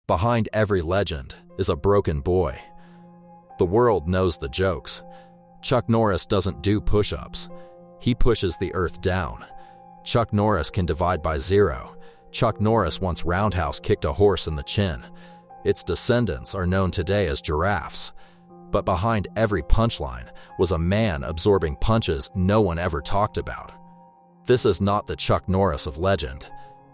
Behind every legend is a broken boy. The world knows the jokes. Chuck Norris doesn't do push-ups. He pushes the earth down. Chuck Norris can divide by zero. Chuck Norris once roundhouse kicked a horse in the chin. Its descendants are known today as giraffes. But behind every punchline was a man absorbing punches no one ever talked about. This is not the Chuck Norris of legend.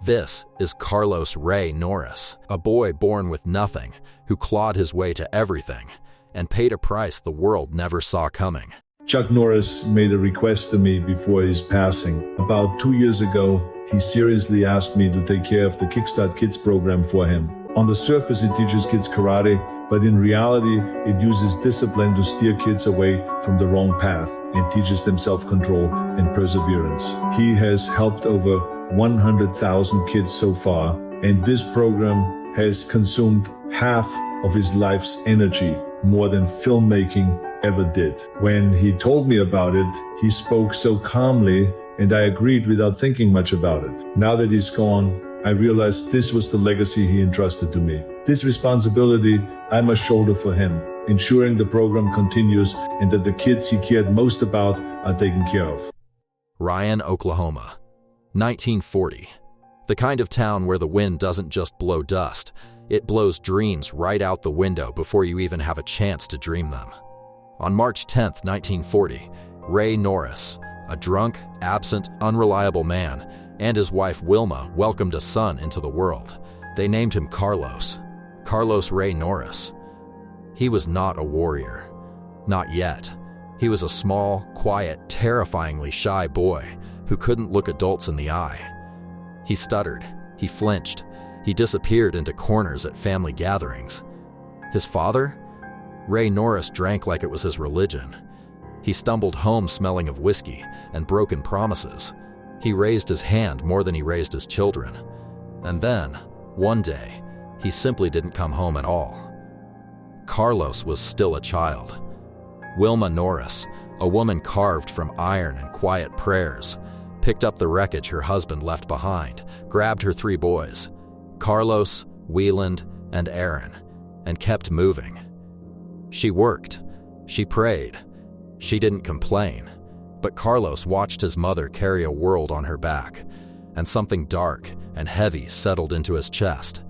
This is Carlos Ray Norris, a boy born with nothing who clawed his way to everything and paid a price the world never saw coming. Chuck Norris made a request to me before his passing. About 2 years ago, he seriously asked me to take care of the Kickstart Kids program for him. On the surface, it teaches kids karate, but in reality, it uses discipline to steer kids away from the wrong path and teaches them self-control and perseverance. He has helped over 100,000 kids so far, and this program has consumed half of his life's energy, more than filmmaking ever did. When he told me about it, he spoke so calmly, and I agreed without thinking much about it. Now that he's gone, I realized this was the legacy he entrusted to me. This responsibility I must shoulder for him, ensuring the program continues and that the kids he cared most about are taken care of. Ryan, Oklahoma, 1940. The kind of town where the wind doesn't just blow dust, it blows dreams right out the window before you even have a chance to dream them. On March 10, 1940, Ray Norris, a drunk, absent, unreliable man, and his wife Wilma welcomed a son into the world. They named him Carlos Ray Norris. He was not a warrior. Not yet. He was a small, quiet, terrifyingly shy boy who couldn't look adults in the eye. He stuttered. He flinched. He disappeared into corners at family gatherings. His father? Ray Norris drank like it was his religion. He stumbled home smelling of whiskey and broken promises. He raised his hand more than he raised his children. And then, one day, he simply didn't come home at all. Carlos was still a child. Wilma Norris, a woman carved from iron and quiet prayers, picked up the wreckage her husband left behind, grabbed her 3 boys, Carlos, Wieland, and Aaron, and kept moving. She worked. She prayed. She didn't complain. But Carlos watched his mother carry a world on her back, and something dark and heavy settled into his chest.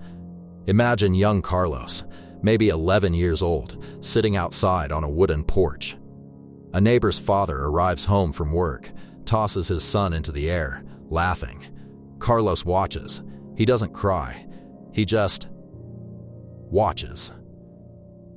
Imagine young Carlos, maybe 11 years old, sitting outside on a wooden porch. A neighbor's father arrives home from work, tosses his son into the air, laughing. Carlos watches. He doesn't cry. He just watches.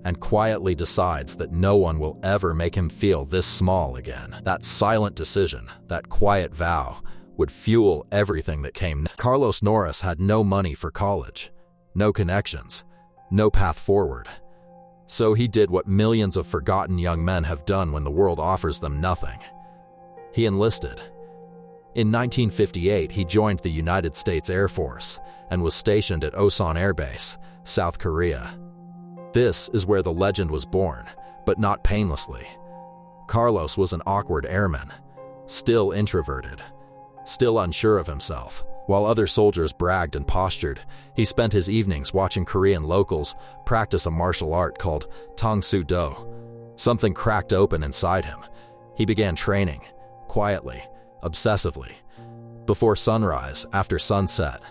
And quietly decides that no one will ever make him feel this small again. That silent decision, that quiet vow, would fuel everything that came. Carlos Norris had no money for college, no connections, no path forward. So he did what millions of forgotten young men have done when the world offers them nothing. He enlisted. In 1958, he joined the United States Air Force and was stationed at Osan Air Base, South Korea. This is where the legend was born, but not painlessly. Carlos was an awkward airman, still introverted, still unsure of himself. While other soldiers bragged and postured, he spent his evenings watching Korean locals practice a martial art called Tang Soo Do. Something cracked open inside him. He began training, quietly, obsessively. Before sunrise, after sunset,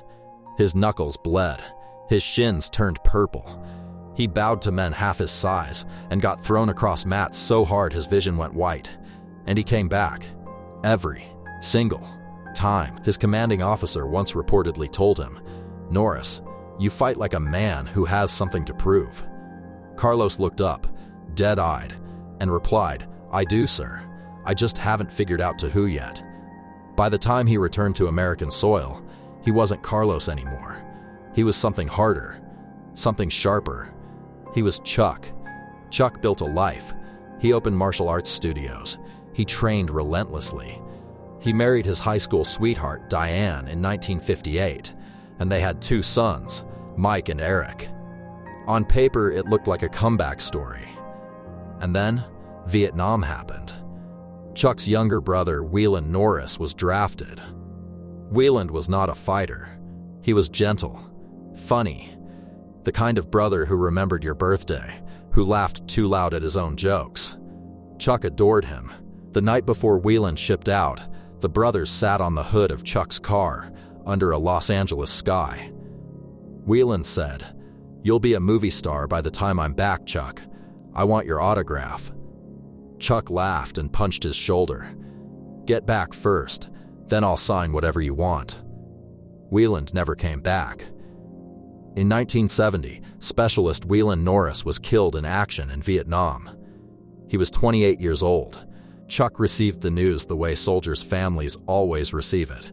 his knuckles bled, his shins turned purple. He bowed to men half his size and got thrown across mats so hard his vision went white. And he came back. Every single time. His commanding officer once reportedly told him, "Norris, you fight like a man who has something to prove." Carlos looked up, dead-eyed, and replied, "I do, sir. I just haven't figured out to who yet." By the time he returned to American soil, he wasn't Carlos anymore. He was something harder, something sharper. He was Chuck. Chuck built a life. He opened martial arts studios. He trained relentlessly. He married his high school sweetheart, Diane, in 1958, and they had 2 sons, Mike and Eric. On paper, it looked like a comeback story. And then, Vietnam happened. Chuck's younger brother, Wieland Norris, was drafted. Wieland was not a fighter. He was gentle, funny, The kind of brother who remembered your birthday, who laughed too loud at his own jokes. Chuck adored him. The night before Whelan shipped out, the brothers sat on the hood of Chuck's car under a Los Angeles sky. Whelan said, "You'll be a movie star by the time I'm back, Chuck. I want your autograph." Chuck laughed and punched his shoulder. "Get back first, then I'll sign whatever you want." Whelan never came back. In 1970, specialist Whelan Norris was killed in action in Vietnam. He was 28 years old. Chuck received the news the way soldiers' families always receive it,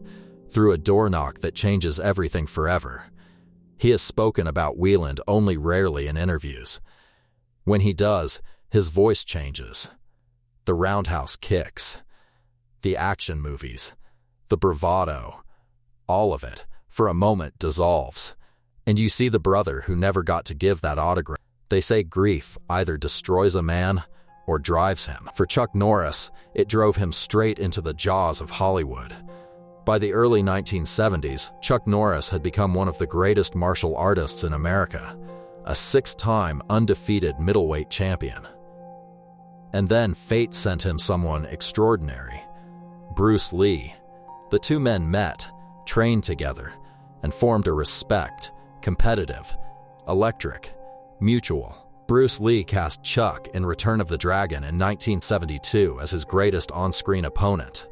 through a door knock that changes everything forever. He has spoken about Whelan only rarely in interviews. When he does, his voice changes. The roundhouse kicks, the action movies, the bravado, all of it, for a moment, dissolves. And you see the brother who never got to give that autograph. They say grief either destroys a man or drives him. For Chuck Norris, it drove him straight into the jaws of Hollywood. By the early 1970s, Chuck Norris had become one of the greatest martial artists in America, a 6-time undefeated middleweight champion. And then fate sent him someone extraordinary, Bruce Lee. The two men met, trained together, and formed a respect, competitive, electric, mutual. Bruce Lee cast Chuck in Return of the Dragon in 1972 as his greatest on-screen opponent.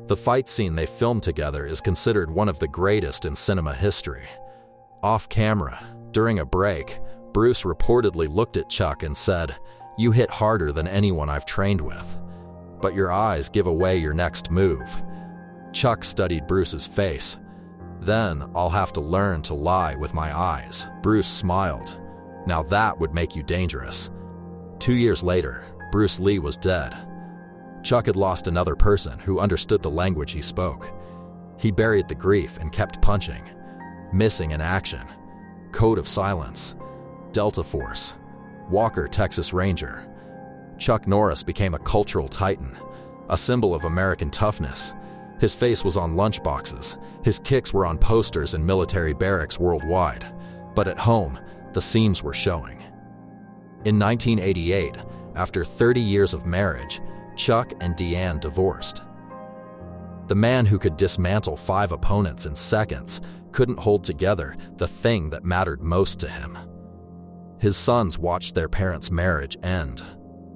The fight scene they filmed together is considered one of the greatest in cinema history. Off camera, during a break, Bruce reportedly looked at Chuck and said, "You hit harder than anyone I've trained with, but your eyes give away your next move." Chuck studied Bruce's face. "Then I'll have to learn to lie with my eyes." Bruce smiled. "Now that would make you dangerous." 2 years later, Bruce Lee was dead. Chuck had lost another person who understood the language he spoke. He buried the grief and kept punching. Missing in action, Code of Silence, Delta Force, Walker, Texas Ranger. Chuck Norris became a cultural titan, a symbol of American toughness. His face was on lunchboxes. His kicks were on posters in military barracks worldwide. But at home, the seams were showing. In 1988, after 30 years of marriage, Chuck and Deanne divorced. The man who could dismantle 5 opponents in seconds couldn't hold together the thing that mattered most to him. His sons watched their parents' marriage end.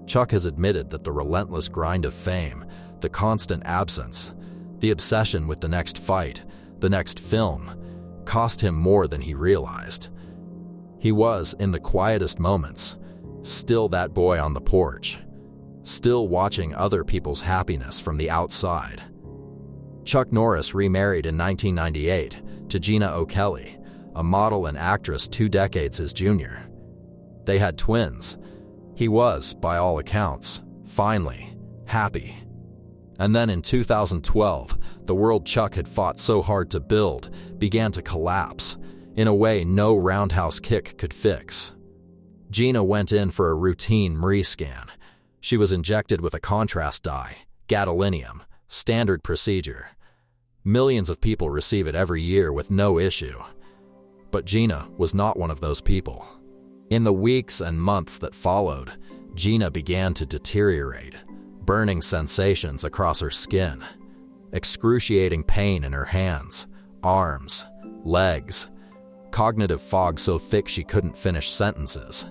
Chuck has admitted that the relentless grind of fame, the constant absence, the obsession with the next fight, the next film, cost him more than he realized. He was, in the quietest moments, still that boy on the porch, still watching other people's happiness from the outside. Chuck Norris remarried in 1998 to Gena, Kelley, a model and actress 2 decades his junior. They had twins. He was, by all accounts, finally happy. And then in 2012, the world Chuck had fought so hard to build began to collapse in a way no roundhouse kick could fix. Gena went in for a routine MRI scan. She was injected with a contrast dye, gadolinium, standard procedure. Millions of people receive it every year with no issue. But Gena was not one of those people. In the weeks and months that followed, Gena began to deteriorate, burning sensations across her skin, excruciating pain in her hands, arms, legs, cognitive fog so thick she couldn't finish sentences.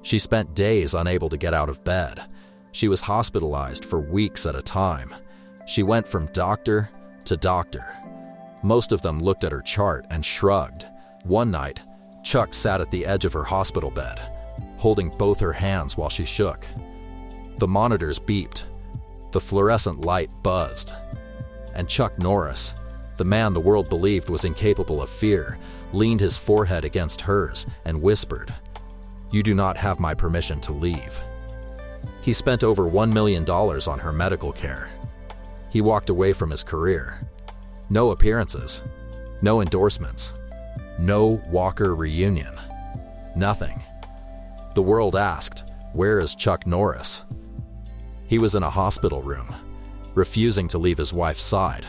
She spent days unable to get out of bed. She was hospitalized for weeks at a time. She went from doctor to doctor. Most of them looked at her chart and shrugged. One night, Chuck sat at the edge of her hospital bed, holding both her hands while she shook. The monitors beeped. The fluorescent light buzzed. And Chuck Norris, the man the world believed was incapable of fear, leaned his forehead against hers and whispered, "You do not have my permission to leave." He spent over $1 million on her medical care. He walked away from his career. No appearances, no endorsements, no Walker reunion, nothing. The world asked, "Where is Chuck Norris?" He was in a hospital room, refusing to leave his wife's side.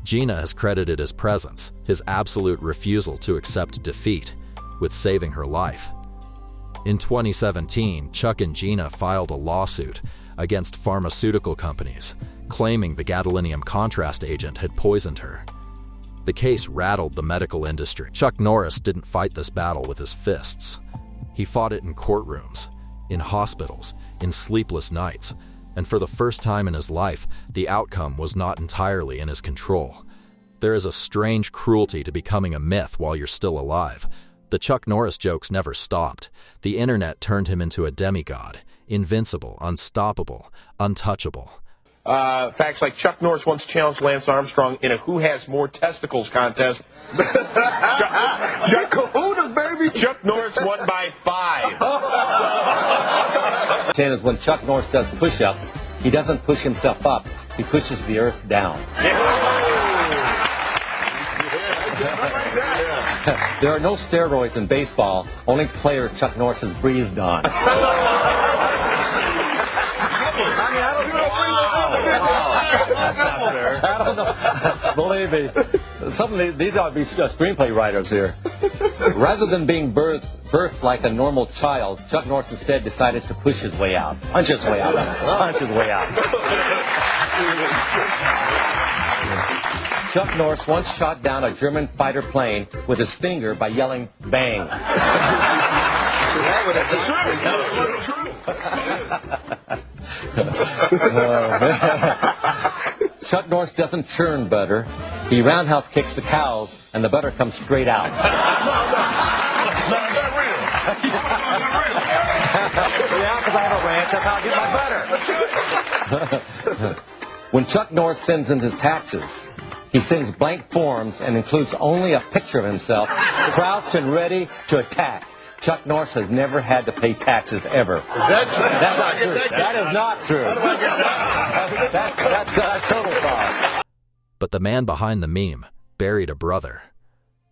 Gena has credited his presence, his absolute refusal to accept defeat, with saving her life. In 2017, Chuck and Gena filed a lawsuit against pharmaceutical companies, claiming the gadolinium contrast agent had poisoned her. The case rattled the medical industry. Chuck Norris didn't fight this battle with his fists. He fought it in courtrooms, in hospitals, in sleepless nights, and for the first time in his life, the outcome was not entirely in his control. There is a strange cruelty to becoming a myth while you're still alive. The Chuck Norris jokes never stopped. The internet turned him into a demigod, invincible, unstoppable, untouchable. Facts like Chuck Norris once challenged Lance Armstrong in a Who Has More Testicles contest. Chuck Norris won by 5. 10 is when Chuck Norris does push-ups, he doesn't push himself up, he pushes the earth down. There are no steroids in baseball, only players Chuck Norris has breathed on. I don't know. Believe me, these ought to be screenplay writers here. Rather than being birthed like a normal child, Chuck Norris instead decided to push his way out. Punch his way out. Punch his way out. Chuck Norris once shot down a German fighter plane with his finger by yelling, "Bang." Chuck Norris doesn't churn butter. He roundhouse kicks the cows, and the butter comes straight out. Yeah, because I have a ranch, that's how I get my butter. When Chuck Norris sends in his taxes, he sends blank forms and includes only a picture of himself, crouched and ready to attack. Chuck Norris has never had to pay taxes ever. That's not true. That is not true. That's total fraud. But the man behind the meme buried a brother,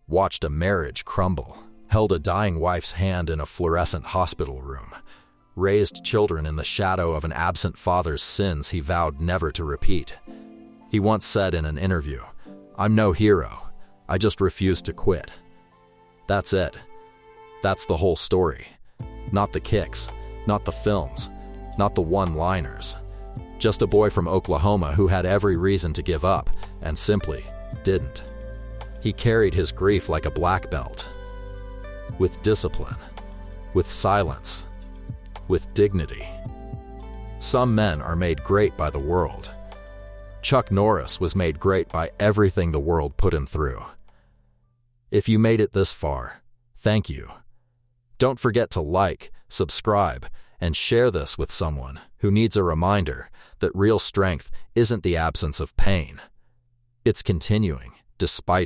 watched a marriage crumble, held a dying wife's hand in a fluorescent hospital room, raised children in the shadow of an absent father's sins he vowed never to repeat. He once said in an interview, "I'm no hero. I just refuse to quit." That's it. That's the whole story. Not the kicks, not the films, not the one-liners. Just a boy from Oklahoma who had every reason to give up and simply didn't. He carried his grief like a black belt. With discipline, with silence, with dignity. Some men are made great by the world. Chuck Norris was made great by everything the world put him through. If you made it this far, thank you. Don't forget to like, subscribe, and share this with someone who needs a reminder that real strength isn't the absence of pain. It's continuing despite